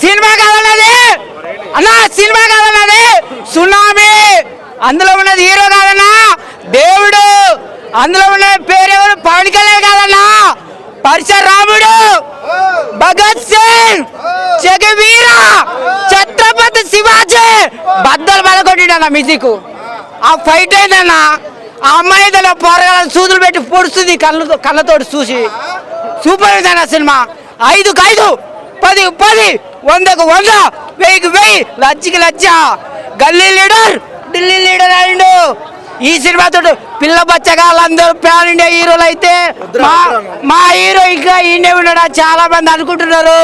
Cinema కాదన్నది అన్న, cinema కాదన్నది tsunami. అందులో ఉన్నది హీరో కాదన్నా, దేవుడు. అందులో ఉన్న పేరు ఎవరు? పవన్ కళ్యాణ్ కాదన్నా, పరశురాముడు, భగత్ సింగ్, జగవీర, ఛత్రపతి శివాజీ. బద్దలు పడగొట్టిండన్న మ్యూజిక్. ఆ ఫైట్ అయిందన్న. ఆ అమ్మాయి తన పోరగాల సూదులు పెట్టి పొడుస్తుంది కళ్ళతోటి చూసి. సూపర్ అయిందన్న సినిమా. 5కు 5, 10కు 10, 100కు 100, 1000కు 1000, లజ్జకి లజ్జ. గల్లీ లీడర్, ఢిల్లీ లీడర్ అయిండు ఈ సినిమాతో. పిల్ల బచ్చగా వాళ్ళందరూ ప్యాన్ ఇండియా హీరోలు అయితే మా హీరో ఇంకా ఈయనే ఉన్నాడా చాలా మంది అనుకుంటున్నారు.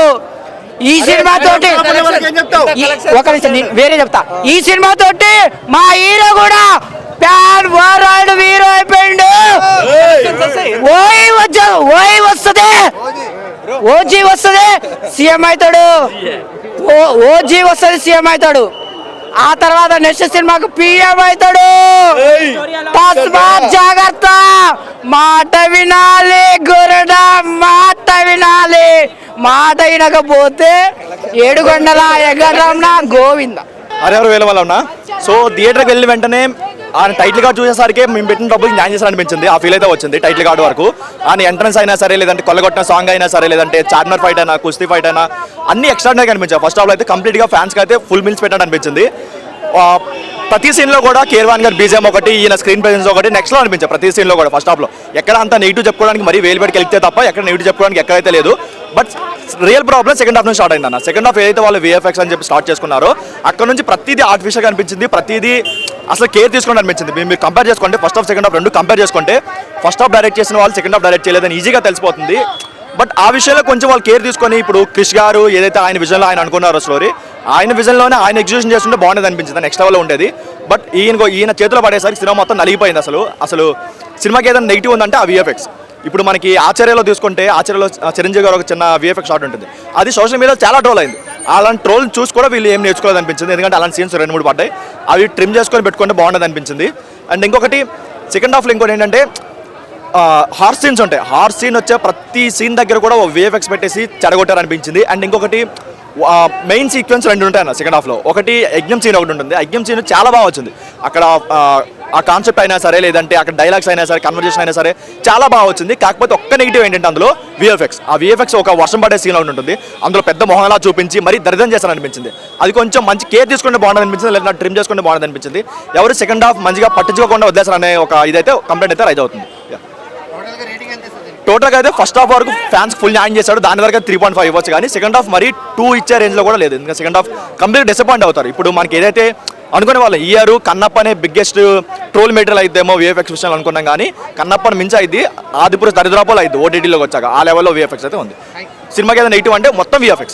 ఈ సినిమా తోటి ఒక నిమిషం వేరే చెప్తా. ఈ సినిమా తోటి మా హీరో కూడా ప్యాన్ వరల్డ్ హీరో అయిపోయిండు. ఓయి వస్తుంది, ఓజీ వస్తుంది, సీఎం అవుతాడు. ఓజీ వస్తుంది, సీఎం అవుతాడు. ఆ తర్వాత నెక్స్ట్ సినిమాకు పిఎం అవుతాడు. తస్మాత్ జాగ్రత్త, మాట వినాలి గురుడా, మాట వినాలి. మాట వినకపోతే 7 గంటల ఎగరమ్మ గోవింద. అరెవరు వేల వల్ల ఉన్నా. సో థియేటర్కి వెళ్ళిన వెంటనే ఆయన టైటిల్ కార్డు చూసేసరికి మేము పెట్టిన డబ్బులు న్యాయం చేశారు అనిపించింది. ఆ ఫీల్ అయితే వచ్చింది టైటిల్ కార్డు వరకు. ఆయన ఎంట్రన్స్ అయినా సరే, లేదంటే కొల్లగొట్టిన సాంగ్ అయినా సరే, లేదంటే చార్మర్ ఫైట్ అయినా, కుస్తీ ఫైట్ అయినా అన్ని ఎక్స్ట్రాడినరీగా అనిపించాయి. ఫస్ట్ హాఫ్లో అయితే కంప్లీట్గా ఫ్యాన్స్కి అయితే ఫుల్ మిల్స్ పెట్టాడు అనిపించింది. ప్రతి సీన్లో కూడా కేర్వాన్ గారి బీజం ఒకటి, ఈయన స్క్రీన్ ప్రెజెన్స్ ఒకటి నెక్స్ట్లో అనిపించాయి. ప్రతి సీన్లో కూడా ఫస్ట్ హాఫ్లో ఎక్కడ అంత నెగిటివ్ చెప్పుకోవడానికి మరీ వేలు పెడికి వెళ్తే తప్ప ఎక్కడ నెగిటివ్ చెప్పుకోవడానికి ఎక్కడైతే లేదు. But real problem second half నుంచి స్టార్ట్ అయిందన్న. సెకండ్ హాఫ్ ఏదైతే వాళ్ళు VFX అని చెప్పి స్టార్ట్ చేసుకున్నారో అక్కడ నుంచి ప్రతిదీ ఆర్టిఫిషియల్గా అనిపించింది. ప్రతిదీ అసలు కేర్ తీసుకుని అనిపించింది. మీరు కంపేర్ చేసుకుంటే ఫస్ట్ హాఫ్ సెకండ్ హాఫ్ రెండు కంపేర్ చేసుకుంటే ఫస్ట్ హాఫ్ డైరెక్ట్ చేసిన వాళ్ళు సెకండ్ హాఫ్ డైరెక్ట్ చేయలేదని ఈజీగా తెలిసిపోతుంది. బట్ ఆ విషయంలో కొంచెం వాళ్ళు కేర్ తీసుకొని ఇప్పుడు క్రిష్ గారు ఏదైతే ఆయన విజన్లో ఆయన అనుకున్నారో స్టోరీ, ఆయన విజన్లోనే ఆయన ఎగ్జిక్యూషన్ చేస్తుంటే బాగుండేది అనిపించింది. నెక్స్ట్ లెవెల్లో ఉండేది. బట్ ఈయన చేతిలో పడేసరికి సినిమా మొత్తం నలిగిపోయింది. అసలు సినిమాకి ఏదైనా నెగిటివ్ ఉందంటే ఆ VFX. ఇప్పుడు మనకి ఆచార్యలో తీసుకుంటే, ఆచార్యలో చిరంజీవి గారు ఒక చిన్న VFX షాట్ ఉంటుంది. అది సోషల్ మీడియాలో చాలా ట్రోల్ అయింది. అలాంటి ట్రోల్ చూసి కూడా వీళ్ళు ఏం నేర్చుకోలేదు అనిపించింది. ఎందుకంటే అలాంటి సీన్స్ 2-3 పడ్డాయి. అవి ట్రిమ్ చేసుకొని పెట్టుకుంటే బాగుండేది అనిపించింది. అండ్ ఇంకొకటి సెకండ్ హాఫ్లో ఇంకోటి ఏంటంటే హార్స్ సీన్స్ ఉంటాయి. హార్స్ సీన్ వచ్చే ప్రతి సీన్ దగ్గర కూడా VFX పెట్టేసి చెడగొట్టారు అనిపించింది. అండ్ ఇంకొకటి మెయిన్ సీక్వెన్స్ 2 ఉంటాయి అన్న సెకండ్ హాఫ్లో. ఒకటి యజ్ఞం సీన్ ఒకటి ఉంటుంది. యజ్ఞం సీన్ చాలా బాగా వచ్చింది. అక్కడ ఆ కాన్సెప్ట్ అయినా సరే, లేదంటే అక్కడ డైలాగ్స్ అయినా సరే, కన్వర్జేషన్ అయినా సరే చాలా బాగా వచ్చింది. కాకపోతే ఒక్క నెగిటివ్ ఏంటంటే అందులో VFX. ఆ VFX ఒక వర్షం పడే సీన్ ఒకటి ఉంటుంది. అందులో పెద్ద మొహంలా చూపించి మరీ దరిద్రం చేశారు అనిపించింది. అది కొంచెం మంచి కేర్ తీసుకుంటే బాగుండదు అనిపించింది, లేదా ట్రిమ్ చేసుకుంటే బాగుండదు అనిపించింది. ఎవరు సెకండ్ హాఫ్ మంచిగా పట్టించుకోకుండా వదిలేశారు అనే ఒక ఇదైతే కంప్లైంట్ అయితే రైజ్ అవుతుంది. టోటల్గా అయితే ఫస్ట్ హాఫ్ వరకు ఫ్యాన్స్ ఫుల్ న్యాయం చేశాడు. దాని వరకు 3.5 ఇవ్వచ్చు. కానీ సెకండ్ హాఫ్ మరీ 2 ఇచ్చే రేంజ్లో కూడా లేదు. ఇంకా సెకండ్ హాఫ్ కంప్లీట్ డిసప్పాయింట్ అవుతారు. ఇప్పుడు మనకి ఏదైతే అనుకునే వాళ్ళు ఈ ఇయర్ కన్నప్ప అనే బిగ్గెస్ట్ ట్రోల్ మెటీరియల్ అయితేమో VFX విషయాలు అనుకున్నాం. కానీ కన్నప్పని మించి అయింది ఆదిపురుష్ దరిద్రాపోలు అయింది OTTలోకి వచ్చాక. ఆ లెవెల్లో VFX అయితే ఉంది. సినిమాకి ఏదైనా నెగిటివ్ అంటే మొత్తం VFX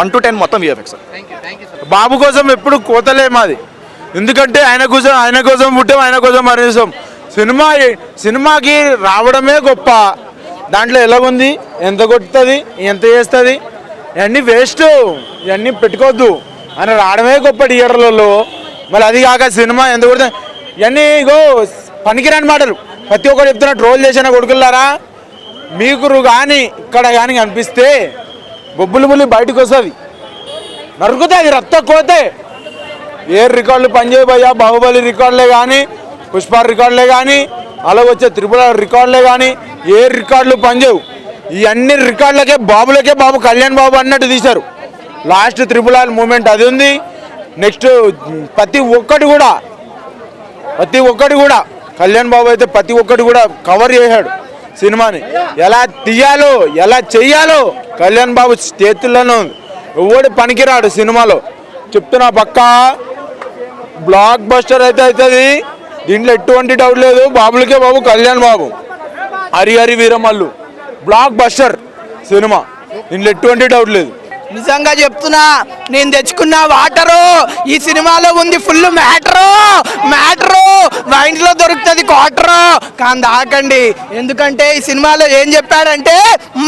1 to 10 మొత్తం VFX. బాబు కోసం ఎప్పుడు కోతలే మాది. ఎందుకంటే ఆయన కోసం పుట్టాం, ఆయన కోసం మరణిస్తాం. సినిమాకి రావడమే గొప్ప. దాంట్లో ఎలా ఉంది, ఎంత కొట్టుతుంది, ఎంత చేస్తుంది, ఇవన్నీ వేస్ట్, ఇవన్నీ పెట్టుకోవద్దు అని రావడమే గొప్ప థియేటర్లలో. మళ్ళీ అది కాక సినిమా ఎంత కొడుతుంది, ఇవన్నీ ఇగో పనికిరాని మాటలు. ప్రతి ఒక్కరు చెప్తున్నా ట్రోల్ చేసిన కొడుకులారా, మీకు కానీ ఇక్కడ కానీ కనిపిస్తే బొబ్బులు బయటకు వస్తుంది, నరుకుతుంది రక్త కోతే. ఏ రికార్డులు పనిచేయబోయా, బాహుబలి రికార్డులే కానీ, పుష్ప రికార్డులే కానీ, అలాగ వచ్చే త్రిపుల రికార్డులే కానీ ఏ రికార్డులు పనిచేయవు. ఈ అన్ని రికార్డులకే బాబు కళ్యాణ్ బాబు అన్నట్టు తీశారు. లాస్ట్ త్రిపుల మూమెంట్ అది ఉంది. నెక్స్ట్ ప్రతి ఒక్కటి కూడా కళ్యాణ్ బాబు అయితే ప్రతి ఒక్కటి కూడా కవర్ చేశాడు సినిమాని. ఎలా తీయాలో, ఎలా చెయ్యాలో కళ్యాణ్ బాబు చేతుల్లోనే ఉంది. ఎవడు పనికిరాడు సినిమాలో. చెప్తున్నా పక్కా బ్లాక్ బస్టర్ అయితే అవుతుంది. దీంట్లో ఎటువంటి డౌట్ లేదు. బాబులకే Babu Kalyan Babu, Hari Veeramallu blockbuster cinema. దీంట్లో ఎటువంటి డౌట్ లేదు. నిజంగా చెప్తున్నా, నేను తెచ్చుకున్న వాటరు ఈ సినిమాలో ఉంది ఫుల్ మ్యాటరు వైన్స్ లో దొరుకుతుంది క్వార్టరు కానీ దాకండి. ఎందుకంటే ఈ సినిమాలో ఏం చెప్పాడంటే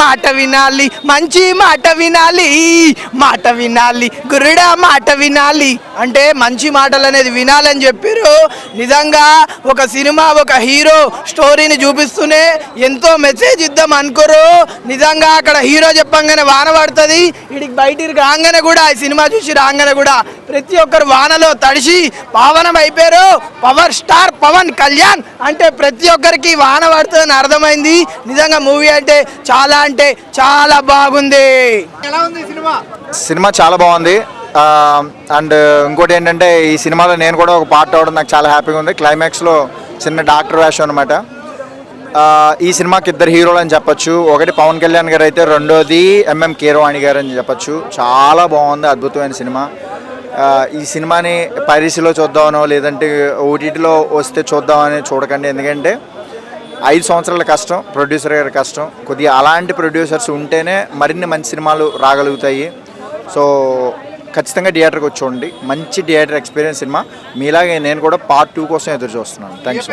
మాట వినాలి, మంచి మాట వినాలి గురుడా మాట వినాలి అంటే మంచి మాటలు అనేది వినాలని చెప్పారు. నిజంగా ఒక సినిమా ఒక హీరో స్టోరీని చూపిస్తూనే ఎంతో మెసేజ్ ఇద్దాం అనుకోరు. నిజంగా అక్కడ హీరో చెప్పంగానే వాన పడుతుంది, ఇడికి బయటికి రాగానే కూడా ఈ సినిమా చూసి రాగానే కూడా ప్రతి ఒక్కరు వానలో తడిసి పావనం అయిపోయారు. పవర్ స్టార్ పవన్ కళ్యాణ్ అంటే ప్రతి ఒక్కరికి వాన పడుతుందని అర్థమైంది. నిజంగా మూవీ అంటే చాలా బాగుంది. ఎలా ఉంది సినిమా చాలా బాగుంది. అండ్ ఇంకోటి ఏంటంటే ఈ సినిమాలో నేను కూడా ఒక పార్ట్ అవ్వడం నాకు చాలా హ్యాపీగా ఉంది. క్లైమాక్స్లో చిన్న డాక్టర్ వేషం అనమాట. ఈ సినిమాకి ఇద్దరు హీరోలు అని చెప్పొచ్చు. ఒకటి పవన్ కళ్యాణ్ గారు అయితే, రెండోది ఎంఎం కీరవాణి గారు అని చెప్పొచ్చు. చాలా బాగుంది, అద్భుతమైన సినిమా. ఈ సినిమాని పైరసీలో చూద్దామనో లేదంటే ఓటీటీలో వస్తే చూద్దామని చూడకండి. ఎందుకంటే 5 సంవత్సరాల కష్టం, ప్రొడ్యూసర్ గారి కష్టం. కొద్దిగా అలాంటి ప్రొడ్యూసర్స్ ఉంటేనే మరిన్ని మంచి సినిమాలు రాగలుగుతాయి. సో ఖచ్చితంగా థియేటర్కి వచ్చి చూడండి. మంచి థియేటర్ ఎక్స్పీరియన్స్ సినిమా. మీలాగే నేను కూడా పార్ట్ 2 కోసం ఎదురు చూస్తున్నాను. థ్యాంక్స్.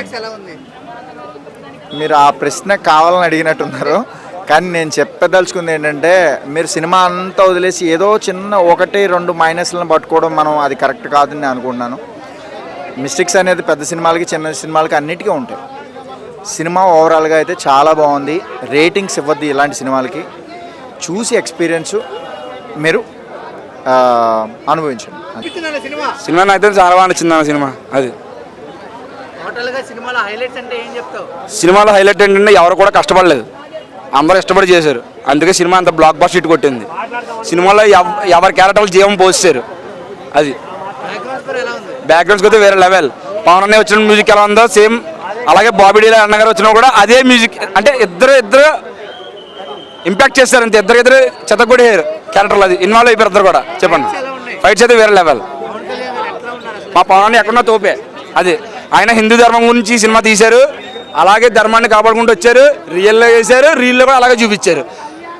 మీరు ఆ ప్రశ్న కావాలని అడిగినట్టున్నారు, కానీ నేను చెప్పదలుచుకుంది ఏంటంటే మీరు సినిమా అంతా వదిలేసి ఏదో చిన్న 1-2 మైనస్లను పట్టుకోవడం మనం అది కరెక్ట్ కాదని నేను అనుకుంటున్నాను. మిస్టేక్స్ అనేది పెద్ద సినిమాలకి చిన్న సినిమాలకి అన్నిటికీ ఉంటాయి. సినిమా ఓవరాల్గా అయితే చాలా బాగుంది. రేటింగ్స్ ఇవ్వద్దు ఇలాంటి సినిమాలకి. చూసి ఎక్స్పీరియన్స్ మీరు అనుభవించండి. సినిమా అయితే చాలా బాగా నచ్చింది అన్న సినిమా. అది సినిమాలో హైలైట్ ఏంటంటే ఎవరు కూడా కష్టపడలేదు, అందరూ ఇష్టపడి చేశారు. అందుకే సినిమా అంత బ్లాక్ బస్టర్ హిట్ కొట్టింది. సినిమాలో ఎవరి క్యారెక్టర్లు జీవం పోస్తారు. అది బ్యాక్గ్రౌండ్స్కి అయితే వేరే లెవెల్. పవన్ అన్నయ్య వచ్చిన మ్యూజిక్ ఎలా ఉందో సేమ్ అలాగే బాబీ డీలా అన్నగారు వచ్చినా కూడా అదే మ్యూజిక్. అంటే ఇద్దరు ఇంపాక్ట్ చేస్తారు అంతే. ఇద్దరు చెత్తగొడేయారు క్యారెక్టర్లు. అది ఇన్వాల్వ్ అయిపోయారు ఇద్దరు కూడా. చెప్పండి, ఫైట్స్ అయితే వేరే లెవెల్. మా పవన్ ఎక్కడన్నా తోపే. అది ఆయన హిందూ ధర్మం గురించి సినిమా తీశారు, అలాగే ధర్మాన్ని కాపాడుకుంటూ వచ్చారు. రియల్లో చేశారు, రీల్లో కూడా అలాగే చూపించారు.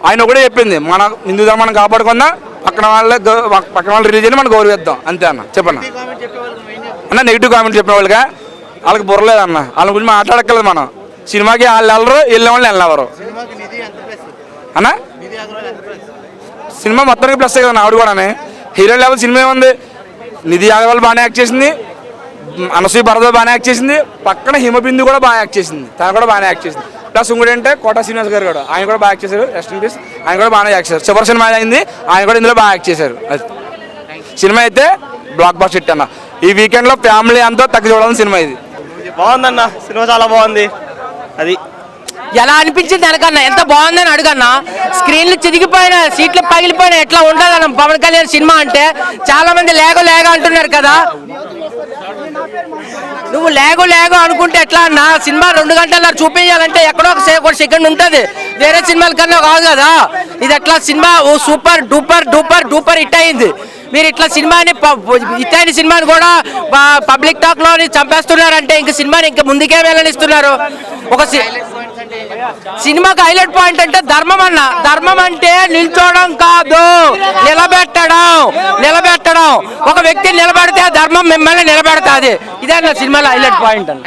ఆయన కూడా చెప్పింది మన హిందూ ధర్మాన్ని కాపాడుకున్నా పక్కన వాళ్ళ రిలీజియన్ మనం గౌరవిద్దాం అంతే అన్న. చెప్పన్న అన్న, నెగిటివ్ కామెంట్ చెప్పిన వాళ్ళకి బుర్రలేదన్న. వాళ్ళ గురించి మాట్లాడక్కర్లేదు మనం. సినిమాకి వాళ్ళు వెళ్ళరు, వెళ్ళే వాళ్ళు వెళ్ళవరు అన్న. సినిమా మొత్తానికి ప్లస్ కదా ఆవిడ కూడా. హీరో లెవెల్ సినిమా ఏముంది, నిధి అగర్వాల్ బాగానే యాక్ట్ చేసింది, అనసూయ భరద్వాజ్ బాగానే యాక్ట్ చేసింది, పక్కన హిమబిందు కూడా బాగా యాక్ట్ చేసింది, తను కూడా బాగానే యాక్ట్ చేసింది. ప్లస్ ఇంకోటి అంటే కోటా శ్రీనివాస్ గారు కూడా ఆయన కూడా బాగా యాక్ట్ చేశారు. Rest in peace. ఆయన కూడా బాగానే యాక్ట్ చేశారు. చివరి సినిమా అయింది, ఆయన కూడా ఇందులో బాగా యాక్ట్ చేశారు. అది సినిమా అయితే బ్లాక్ బస్టర్ హిట్ అన్న. ఈ వీకెండ్లో ఫ్యామిలీ అంతా తగ్గి చూడాలని సినిమా ఇది. బాగుందన్న, సినిమా చాలా బాగుంది. అది ఎలా అనిపించింది అనకన్నా, ఎంత బాగుందని అడుగన్నా. స్క్రీన్లు చిరిగిపోయిన, సీట్లు పగిలిపోయిన, ఎట్లా ఉంటుందన్న పవన్ కళ్యాణ్ సినిమా అంటే. చాలా మంది లేగ అంటున్నారు కదా. నువ్వు లేగో అనుకుంటే ఎట్లా అన్న? సినిమా 2 గంటల చూపించాలంటే ఎక్కడో ఒక సెకండ్ ఉంటుంది, వేరే సినిమాల కన్నా కాదు కదా. ఇది ఎట్లా సినిమా సూపర్ డూపర్ హిట్ అయింది. మీరు ఇట్లా సినిమాని హిట్ అయిన సినిమాని కూడా పబ్లిక్ టాక్ లో చంపేస్తున్నారంటే ఇంక సినిమాని ఇంకా ముందుకే వెళ్ళనిస్తున్నారు. ఒక సినిమాకి హైలైట్ పాయింట్ అంటే ధర్మం అన్న. ధర్మం అంటే నిల్చోవడం కాదు, నిలబెట్టడం. ఒక వ్యక్తిని నిలబెడితే ధర్మం మిమ్మల్ని నిలబెడతాది. ఇదే అన్న సినిమాలో హైలైట్ పాయింట్ అన్న.